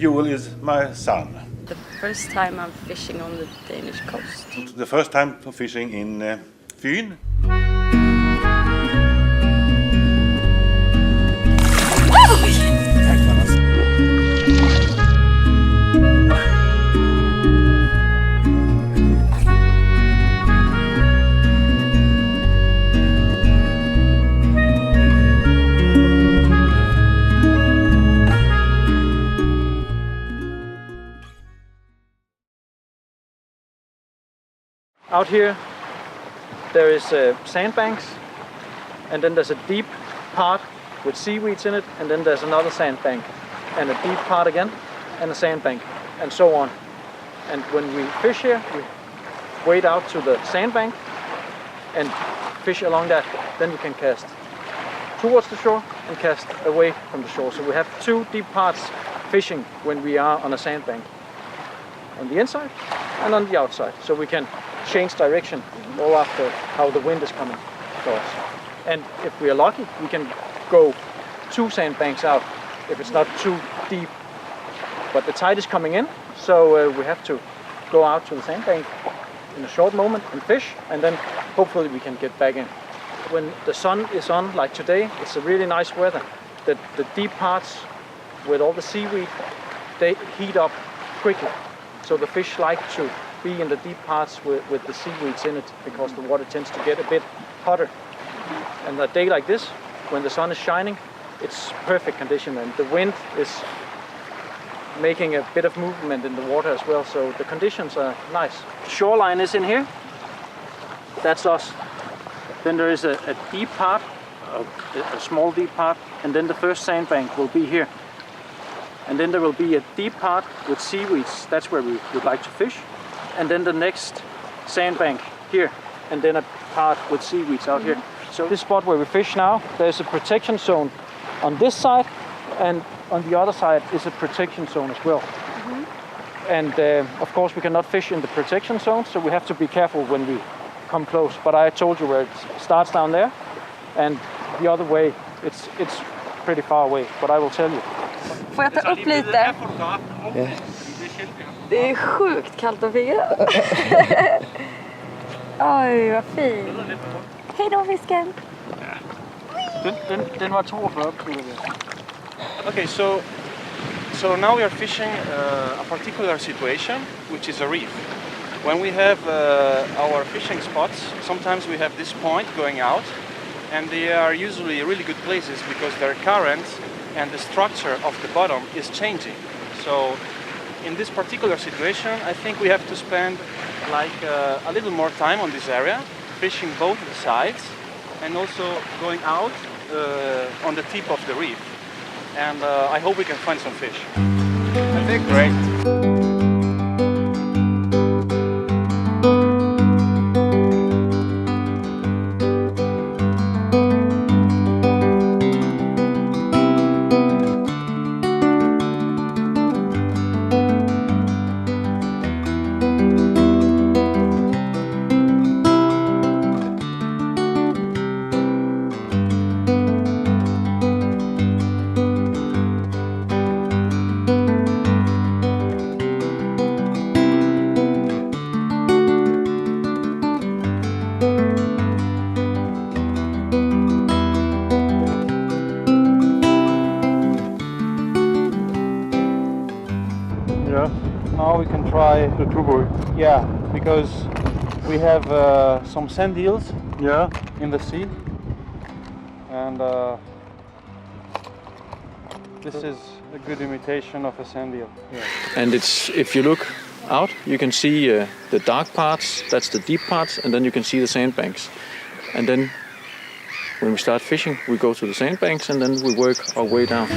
fuel is my son. The first time I'm fishing on the Danish coast. The first time for fishing in Fyn. Out here there is sandbanks, and then there's a deep part with seaweeds in it, and then there's another sandbank and a deep part again and a sandbank, and so on. And when we fish here, we wade out to the sandbank and fish along that. Then we can cast towards the shore and cast away from the shore. So we have two deep parts fishing when we are on a sandbank, on the inside and on the outside, so we can change direction all after how the wind is coming to us. And if we are lucky, we can go two sandbanks out if it's not too deep. But the tide is coming in, so we have to go out to the sandbank in a short moment and fish, and then hopefully we can get back in. When the sun is on, like today, it's a really nice weather. The deep parts with all the seaweed, they heat up quickly. So the fish like to be in the deep parts with the seaweeds in it, because the water tends to get a bit hotter. And a day like this, when the sun is shining, it's perfect condition, and the wind is making a bit of movement in the water as well, so the conditions are nice. Shoreline is in here, that's us. Then there is a deep part, a small deep part, and then the first sandbank will be here. And then there will be a deep part with seaweeds, that's where we would like to fish. And then the next sandbank here, and then a part with seaweeds out here. So this spot where we fish now, there's a protection zone on this side, and on the other side is a protection zone as well. And of course we cannot fish in the protection zone, so we have to be careful when we come close. But I told you where it starts down there, and the other way, it's pretty far away, but I will tell you. Får jag ta upp lite? Yeah. Det är sjukt kallt och fint. Oj, vad fin. Hej då, fisken. Den var 42. Okay, so now we are fishing a particular situation, which is a reef. When we have our fishing spots, sometimes we have this point going out, and they are usually really good places because their current and the structure of the bottom is changing. So in this particular situation, I think we have to spend like a little more time on this area, fishing both the sides and also going out on the tip of the reef. And I hope we can find some fish. I think great. Now we can try the tuber. Yeah, because we have some sand eels in the sea, and this is a good imitation of a sand eel. Yeah. And it's, if you look out, you can see the dark parts, that's the deep parts, and then you can see the sandbanks. And then when we start fishing, we go to the sandbanks and then we work our way down.